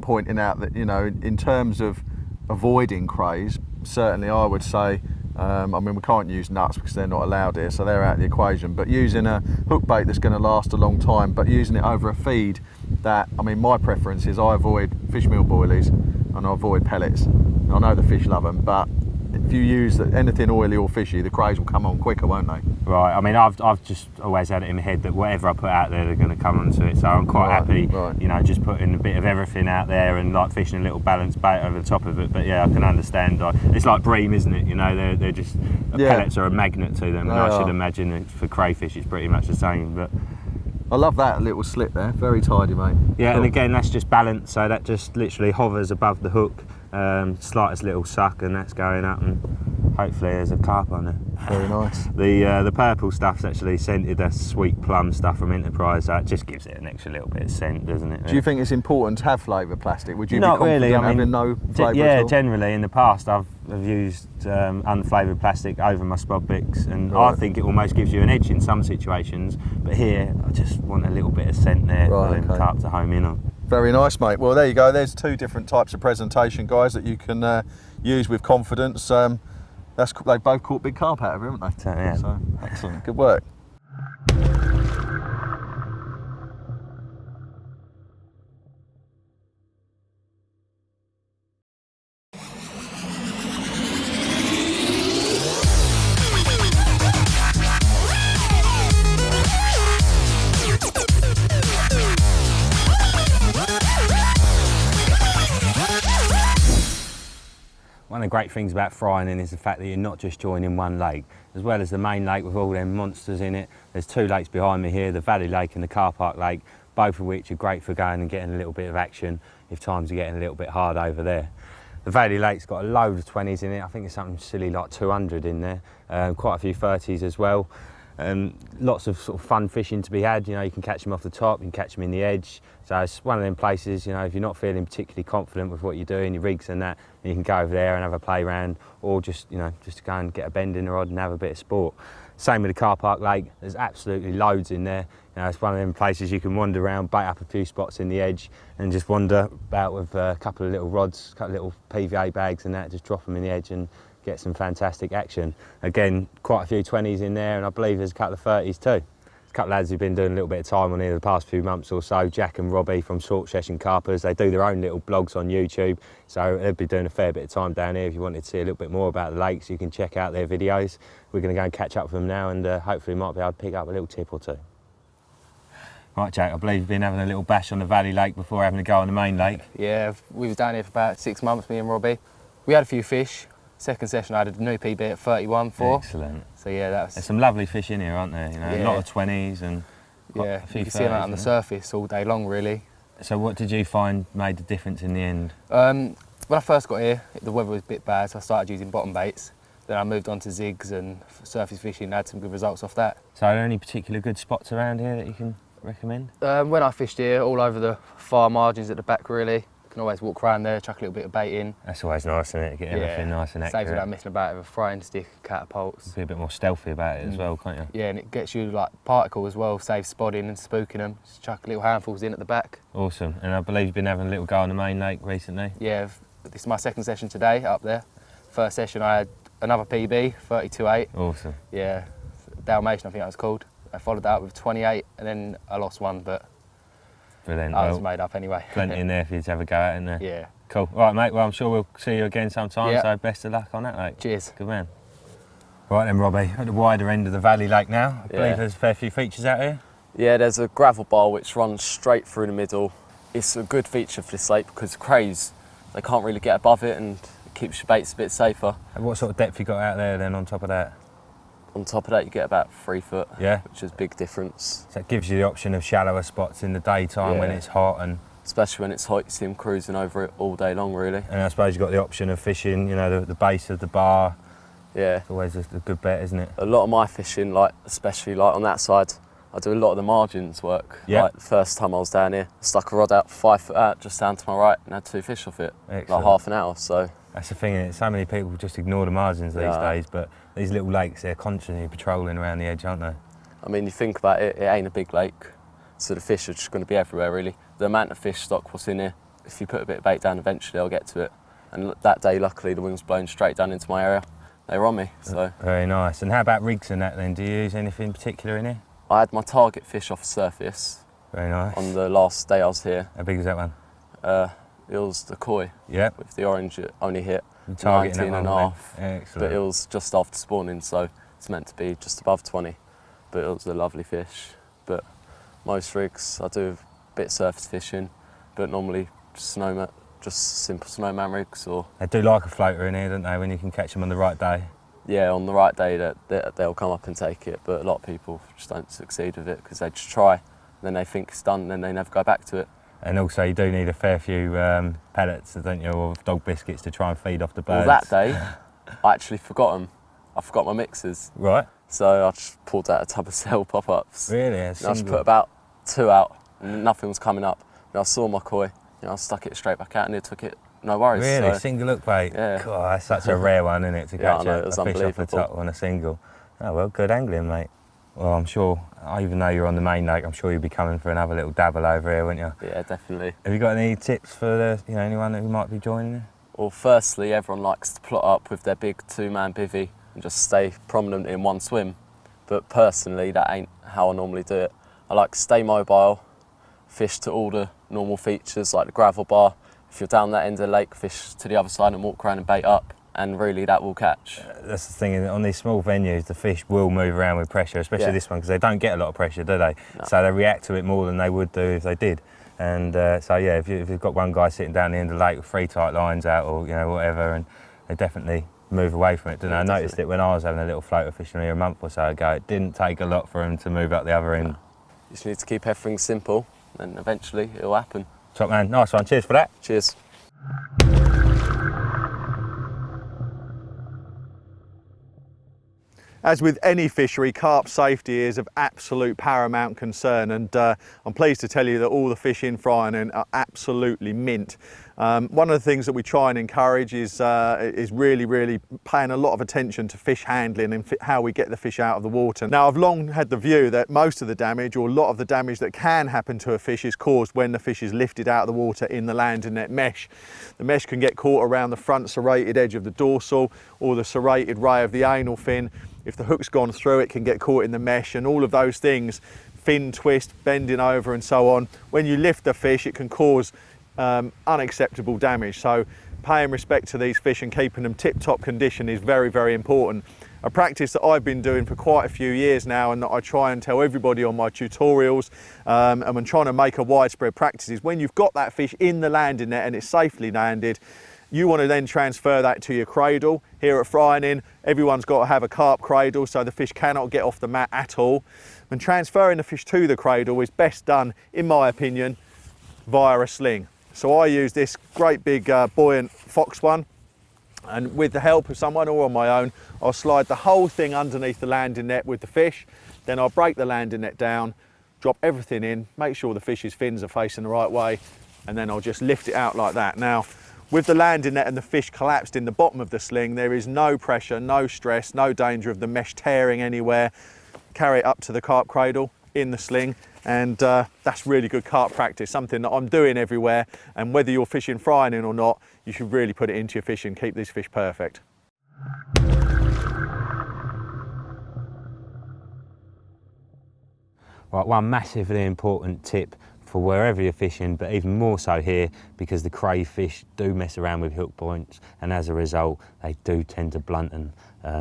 pointing out that, you know, in terms of avoiding crays, certainly I would say, I mean, we can't use nuts because they're not allowed here, so they're out of the equation, but using a hook bait that's going to last a long time, but using it over a feed that, I mean, my preference is I avoid fish meal boilies and I avoid pellets. I know the fish love them, but if you use anything oily or fishy, the crays will come on quicker, won't they? Right, I mean, I've just always had it in my head that whatever I put out there, they're going to come onto it. So I'm quite happy, you know, just putting a bit of everything out there and like fishing a little balanced bait over the top of it. But yeah, I can understand. It's like bream, isn't it? You know, they're just pellets are a magnet to them, and I should imagine that for crayfish it's pretty much the same. But I love that little slit there, very tidy, mate. Yeah, cool. And again, that's just balance, so that just literally hovers above the hook, slightest little suck, and that's going up, and hopefully there's a carp on it. Very nice. The purple stuff's actually scented a sweet plum stuff from Enterprise, so it just gives it an extra little bit of scent, doesn't it? Do you think it's important to have flavoured plastic? Would you Not be confident really. I mean, having no flavour yeah, at all? generally in the past I've used unflavoured plastic over my spod bits, and I think it almost gives you an edge in some situations, but here I just want a little bit of scent there for them carp to home in on. Very nice, mate. Well, there you go. There's two different types of presentation, guys, that you can use with confidence. They both caught big carp out of it, haven't they? Yeah. So, excellent. Good work. One of the great things about frying is the fact that you're not just joining one lake. As well as the main lake with all them monsters in it, there's two lakes behind me here, the Valley Lake and the Car Park Lake, both of which are great for going and getting a little bit of action if times are getting a little bit hard over there. The Valley Lake's got a load of 20s in it. I think there's something silly like 200 in there, quite a few 30s as well. Lots of sort of fun fishing to be had. You know, you can catch them off the top, you can catch them in the edge. So it's one of them places, you know, if you're not feeling particularly confident with what you're doing, your rigs and that, you can go over there and have a play round, or just, you know, just go and get a bend in the rod and have a bit of sport. Same with the Car Park Lake. There's absolutely loads in there. You know, it's one of them places you can wander around, bait up a few spots in the edge, and just wander about with a couple of little rods, a couple of little PVA bags and that, just drop them in the edge and get some fantastic action. Again, quite a few 20s in there, and I believe there's a couple of 30s too. A couple of lads who've been doing a little bit of time on here the past few months or so, Jack and Robbie from Short Session Carpers. They do their own little blogs on YouTube, so they'll be doing a fair bit of time down here. If you wanted to see a little bit more about the lakes, you can check out their videos. We're going to go and catch up with them now, and hopefully might be able to pick up a little tip or two. Right, Jack, I believe you've been having a little bash on the Valley Lake before having a go on the main lake. Yeah, we was down here for about 6 months, me and Robbie. We had a few fish. Second session I had a new PB at 31.4. Excellent. So yeah, that was... There's some lovely fish in here, aren't there? You know, a lot of 20s and yeah, a few you can see them out on the 30s, surface all day long, really. So what did you find made the difference in the end? When I first got here, the weather was a bit bad, so I started using bottom baits. Then I moved on to zigs and surface fishing and had some good results off that. So are there any particular good spots around here that you can recommend? When I fished here, all over the far margins at the back, really. You can always walk around there, chuck a little bit of bait in. That's always nice, isn't it? Get everything nice and accurate. Saves you that messing about with a frying stick, catapults. Be a bit more stealthy about it as well, can't you? Yeah, and it gets you like particle as well, saves spodding and spooking them. Just chuck little handfuls in at the back. Awesome. And I believe you've been having a little go on the main lake recently? Yeah, this is my second session today up there. First session I had another PB, 32.8. Awesome. Yeah, Dalmatian I think that was called. I followed that up with 28 and then I lost one, but Brilliant. I was made up anyway. Plenty in there for you to have a go at, isn't there? Yeah. Cool. All right, mate. Well, I'm sure we'll see you again sometime, so best of luck on that, mate. Cheers. Good man. Right then, Robbie, at the wider end of the Valley Lake now. I believe there's a fair few features out here. Yeah, there's a gravel bar which runs straight through the middle. It's a good feature for this lake because crays, they can't really get above it and it keeps your baits a bit safer. And what sort of depth you got out there then on top of that? On top of that, you get about 3 foot, which is a big difference. So it gives you the option of shallower spots in the daytime when it's hot, and especially when it's hot, you see them cruising over it all day long, really. And I suppose you've got the option of fishing, you know, the base of the bar. Yeah. It's always a good bet, isn't it? A lot of my fishing, like especially like on that side, I do a lot of the margins work. Yeah. Like the first time I was down here, I stuck a rod out 5 foot out just down to my right and had 2 fish off it. Excellent. Like half an hour, so. That's the thing, so many people just ignore the margins these days, but these little lakes, they're constantly patrolling around the edge, aren't they? I mean, you think about it, it ain't a big lake, so the fish are just going to be everywhere, really. The amount of fish stock what's in here, if you put a bit of bait down, eventually I'll get to it. And that day, luckily, the wind was blowing straight down into my area. They were on me, so. Very nice. And how about rigs and that then? Do you use anything particular in here? I had my target fish off the surface. Very nice. On the last day I was here. How big is that one? It was the koi. Yep. With the orange, it only hit Targeting 19 and a half. Excellent. But it was just after spawning, so it's meant to be just above 20. But it was a lovely fish. But most rigs, I do a bit of surface fishing, but normally just simple snowman rigs. Or They do like a floater in here, don't they, when you can catch them on the right day? yeah, on the right day they'll come up and take it. But a lot of people just don't succeed with it because they just try, and then they think it's done, and then they never go back to it. And also you do need a fair few pellets, don't you, or dog biscuits to try and feed off the birds. Well, that day, I actually forgot them. I forgot my mixers. Right. So I just pulled out a tub of cell pop-ups. Really? And I just put about 2 out, and nothing was coming up. And I saw my koi, I stuck it straight back out, and it took it, no worries. Really? So, Single hook bait? Yeah. God, that's such a rare one, isn't it, to Yeah, I catch know, a it was fish off the unbelievable. top on a single. Oh, well, good angling, mate. Well, I'm sure, even though you're on the main lake, I'm sure you'll be coming for another little dabble over here, won't you? Yeah, definitely. Have you got any tips for anyone who might be joining? Well, firstly, everyone likes to plot up with their big 2-man bivvy and just stay prominent in one swim. But personally, that ain't how I normally do it. I like to stay mobile, fish to all the normal features like the gravel bar. If you're down that end of the lake, fish to the other side and walk around and bait up, and really that will catch. That's the thing, on these small venues, the fish will move around with pressure, especially this one, because they don't get a lot of pressure, do they? No. So they react to it more than they would do if they did. And so yeah, if you've got one guy sitting down the end of the lake with 3 tight lines out, or whatever, and they definitely move away from it, didn't they? I noticed it when I was having a little floater fishing here a month or so ago. It didn't take a lot for him to move up the other end. You just need to keep everything simple, and eventually it'll happen. Top man, nice one, cheers for that. Cheers. As with any fishery, carp safety is of absolute paramount concern, and I'm pleased to tell you that all the fish in Fring are absolutely mint. One of the things that we try and encourage is really paying a lot of attention to fish handling and how we get the fish out of the water. Now, I've long had the view that most of the damage, or a lot of the damage that can happen to a fish, is caused when the fish is lifted out of the water in the landing net mesh. The mesh can get caught around the front serrated edge of the dorsal or the serrated ray of the anal fin. If the hook's gone through, it can get caught in the mesh, and all of those things, fin twist, bending over and so on, when you lift the fish, it can cause unacceptable damage. So paying respect to these fish and keeping them tip-top condition is very important. A practice that I've been doing for quite a few years now, and that I try and tell everybody on my tutorials, and I'm trying to make a widespread practice, is when you've got that fish in the landing net and it's safely landed, you want to then transfer that to your cradle. Here at Fring, everyone's got to have a carp cradle, so the fish cannot get off the mat at all. And transferring the fish to the cradle is best done, in my opinion, via a sling. So I use this great big buoyant Fox one, and with the help of someone or on my own, I'll slide the whole thing underneath the landing net with the fish. Then I'll break the landing net down, drop everything in, make sure the fish's fins are facing the right way, and then I'll just lift it out like that. Now, with the landing net and the fish collapsed in the bottom of the sling, there is no pressure, no stress, no danger of the mesh tearing anywhere. Carry it up to the carp cradle in the sling, and that's really good carp practice, something that I'm doing everywhere, and whether you're fishing Fring or not, you should really put it into your fish and keep these fish perfect. Right, one massively important tip for wherever you're fishing, but even more so here, because the crayfish do mess around with hook points, and as a result they do tend to blunten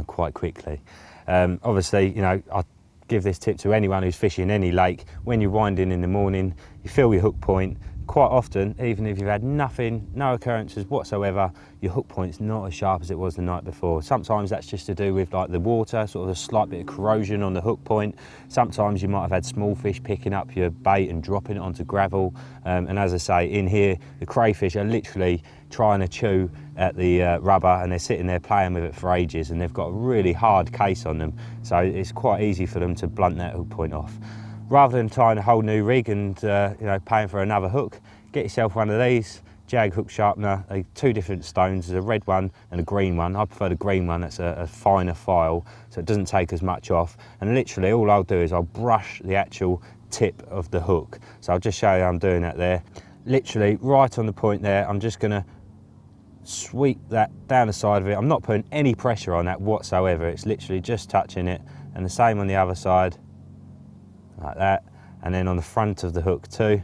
quite quickly. Obviously, I give this tip to anyone who's fishing any lake. When you're winding in the morning, you feel your hook point. Quite often, even if you've had no occurrences whatsoever, your hook point's not as sharp as it was the night before. Sometimes that's just to do with like the water, sort of a slight bit of corrosion on the hook point. Sometimes you might have had small fish picking up your bait and dropping it onto gravel. And as I say, in here, the crayfish are literally trying to chew at the rubber, and they're sitting there playing with it for ages, and they've got a really hard case on them. So it's quite easy for them to blunt that hook point off. Rather than tying a whole new rig and paying for another hook, get yourself one of these jag hook sharpener. They're 2 different stones. There's a red one and a green one. I prefer the green one. That's a finer file, so it doesn't take as much off. And literally all I'll do is I'll brush the actual tip of the hook. So I'll just show you how I'm doing that there. Literally right on the point there, I'm just going to sweep that down the side of it. I'm not putting any pressure on that whatsoever. It's literally just touching it, and the same on the other side, like that, and then on the front of the hook too.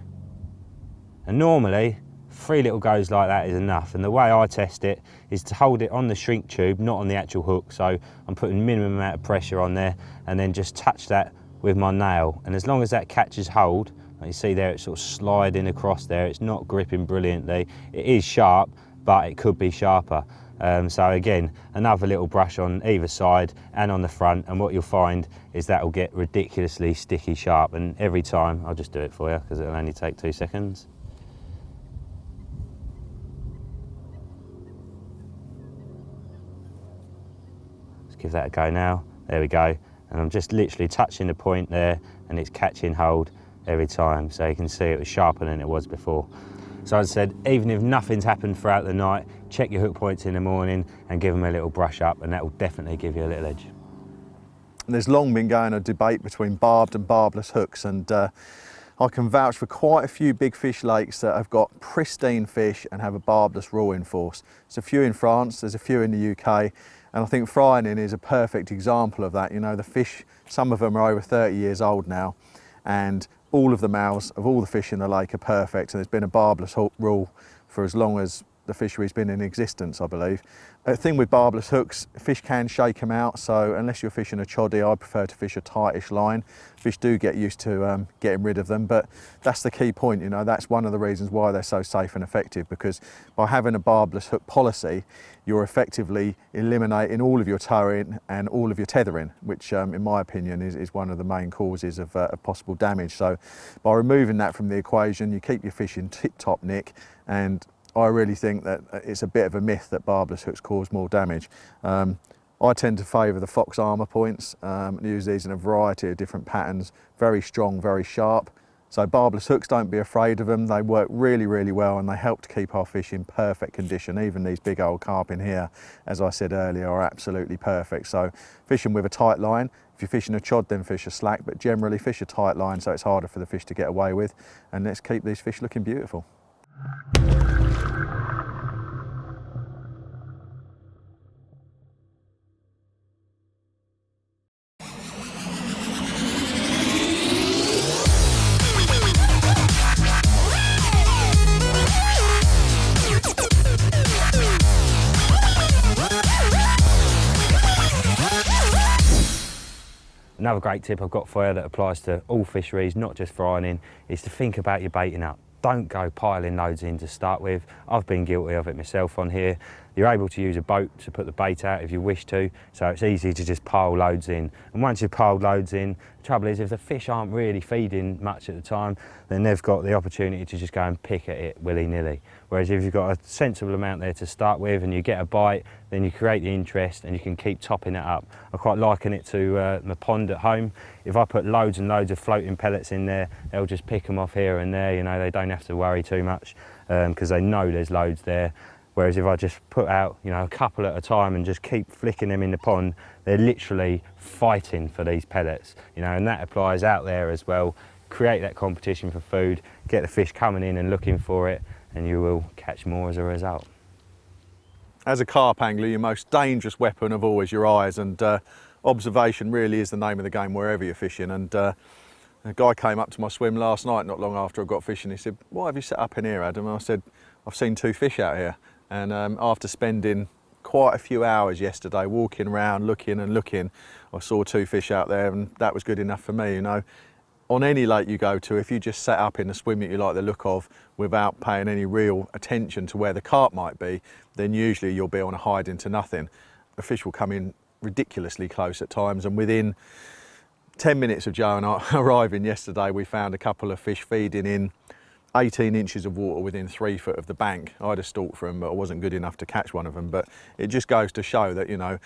And normally 3 little goes like that is enough, and the way I test it is to hold it on the shrink tube, not on the actual hook. So I'm putting minimum amount of pressure on there, and then just touch that with my nail, and as long as that catches hold, like you see there, it's sort of sliding across there. It's not gripping brilliantly. It is sharp, but it could be sharper. So again, another little brush on either side and on the front, and what you'll find is that will get ridiculously sticky sharp. And every time, I'll just do it for you because it'll only take 2 seconds. Let's give that a go now. There we go. And I'm just literally touching the point there, and it's catching hold every time. So you can see it was sharper than it was before. So as I said, even if nothing's happened throughout the night, check your hook points in the morning and give them a little brush up, and that will definitely give you a little edge. And there's long been going a debate between barbed and barbless hooks, and I can vouch for quite a few big fish lakes that have got pristine fish and have a barbless rule in force. There's a few in France, there's a few in the UK, and I think frying in is a perfect example of that. You know, the fish, some of them are over 30 years old now, and all of the males of all the fish in the lake are perfect, and there's been a barbless hook rule for as long as the fishery's been in existence, I believe. The thing with barbless hooks, fish can shake them out, so unless you're fishing a choddy, I prefer to fish a tightish line. Fish do get used to getting rid of them, but that's the key point. You know, that's one of the reasons why they're so safe and effective, because by having a barbless hook policy, you're effectively eliminating all of your towing and all of your tethering, which in my opinion is one of the main causes of possible damage. So by removing that from the equation, you keep your fish in tip-top nick, and I really think that it's a bit of a myth that barbless hooks cause more damage. I tend to favour the fox armour points, use these in a variety of different patterns, very strong, very sharp. So barbless hooks, don't be afraid of them. They work really, really well, and they help to keep our fish in perfect condition. Even these big old carp in here, as I said earlier, are absolutely perfect. So fishing with a tight line, if you're fishing a chod, then fish a slack, but generally fish a tight line so it's harder for the fish to get away with. And let's keep these fish looking beautiful. Another great tip I've got for you that applies to all fisheries, not just frying in, is to think about your baiting up. Don't go piling loads in to start with. I've been guilty of it myself on here. You're able to use a boat to put the bait out if you wish to, so it's easy to just pile loads in. And once you've piled loads in, the trouble is if the fish aren't really feeding much at the time, then they've got the opportunity to just go and pick at it willy-nilly. Whereas if you've got a sensible amount there to start with and you get a bite, then you create the interest and you can keep topping it up. I quite liken it to my pond at home. If I put loads and loads of floating pellets in there, they'll just pick them off here and there. You know, they don't have to worry too much because they know there's loads there. Whereas if I just put out, you know, a couple at a time and just keep flicking them in the pond, they're literally fighting for these pellets, you know, and that applies out there as well. Create that competition for food, get the fish coming in and looking for it, and you will catch more as a result. As a carp angler, your most dangerous weapon of all is your eyes, and observation really is the name of the game wherever you're fishing. And a guy came up to my swim last night, not long after I got fishing. He said, "What have you set up in here, Adam?" And I said, "I've seen 2 fish out here." And after spending quite a few hours yesterday walking around, looking and looking, I saw 2 fish out there, and that was good enough for me. You know, on any lake you go to, if you just set up in a swim that you like the look of without paying any real attention to where the carp might be, then usually you'll be on a hide into nothing. The fish will come in ridiculously close at times, and within 10 minutes of Joe and I arriving yesterday, we found a couple of fish feeding in 18 inches of water within 3 foot of the bank. I had a stalk for them, but I wasn't good enough to catch one of them. But it just goes to show that, you know,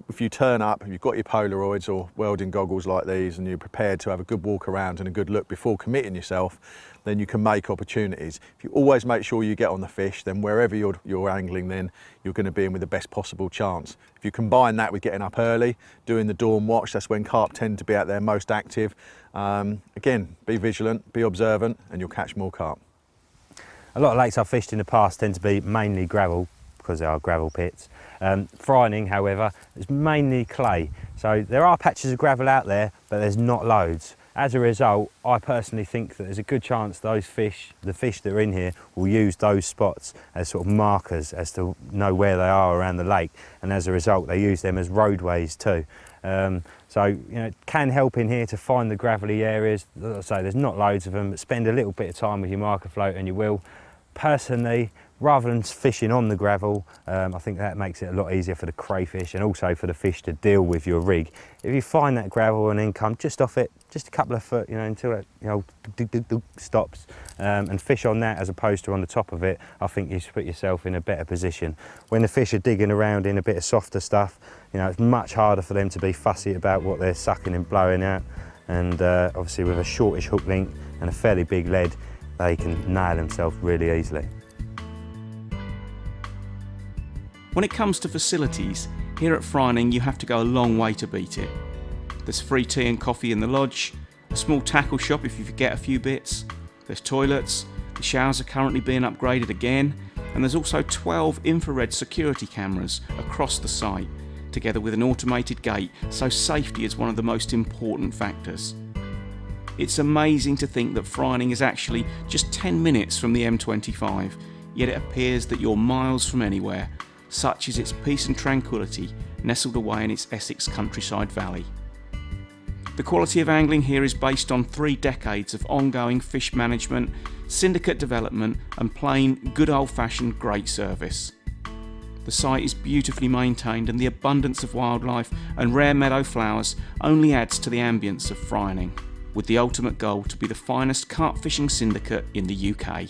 if you turn up, if you've got your Polaroids or welding goggles like these, and you're prepared to have a good walk around and a good look before committing yourself, then you can make opportunities. If you always make sure you get on the fish, then wherever you're angling, then you're going to be in with the best possible chance. If you combine that with getting up early, doing the dawn watch, that's when carp tend to be out there most active. Again, be vigilant, be observant, and you'll catch more carp. A lot of lakes I've fished in the past tend to be mainly gravel, because they are gravel pits. Fring, however, is mainly clay. So there are patches of gravel out there, but there's not loads. As a result, I personally think that there's a good chance those fish, the fish that are in here, will use those spots as sort of markers as to know where they are around the lake, and as a result they use them as roadways too. So you know, it can help in here to find the gravelly areas. As I say, there's not loads of them, but spend a little bit of time with your marker float and you will. Personally, rather than fishing on the gravel, I think that makes it a lot easier for the crayfish and also for the fish to deal with your rig. If you find that gravel and then come just off it, just a couple of foot, you know, until it, you know, stops, and fish on that as opposed to on the top of it, I think you should put yourself in a better position. When the fish are digging around in a bit of softer stuff, you know, it's much harder for them to be fussy about what they're sucking and blowing out. And obviously with a shortish hook length and a fairly big lead, they can nail themselves really easily. When it comes to facilities, here at Fring you have to go a long way to beat it. There's free tea and coffee in the lodge, a small tackle shop if you forget a few bits, there's toilets, the showers are currently being upgraded again, and there's also 12 infrared security cameras across the site, together with an automated gate, so safety is one of the most important factors. It's amazing to think that Fring is actually just 10 minutes from the M25, yet it appears that you're miles from anywhere. Such is its peace and tranquility, nestled away in its Essex countryside valley. The quality of angling here is based on 3 decades of ongoing fish management, syndicate development and plain, good old-fashioned great service. The site is beautifully maintained and the abundance of wildlife and rare meadow flowers only adds to the ambience of Fring, with the ultimate goal to be the finest carp fishing syndicate in the UK.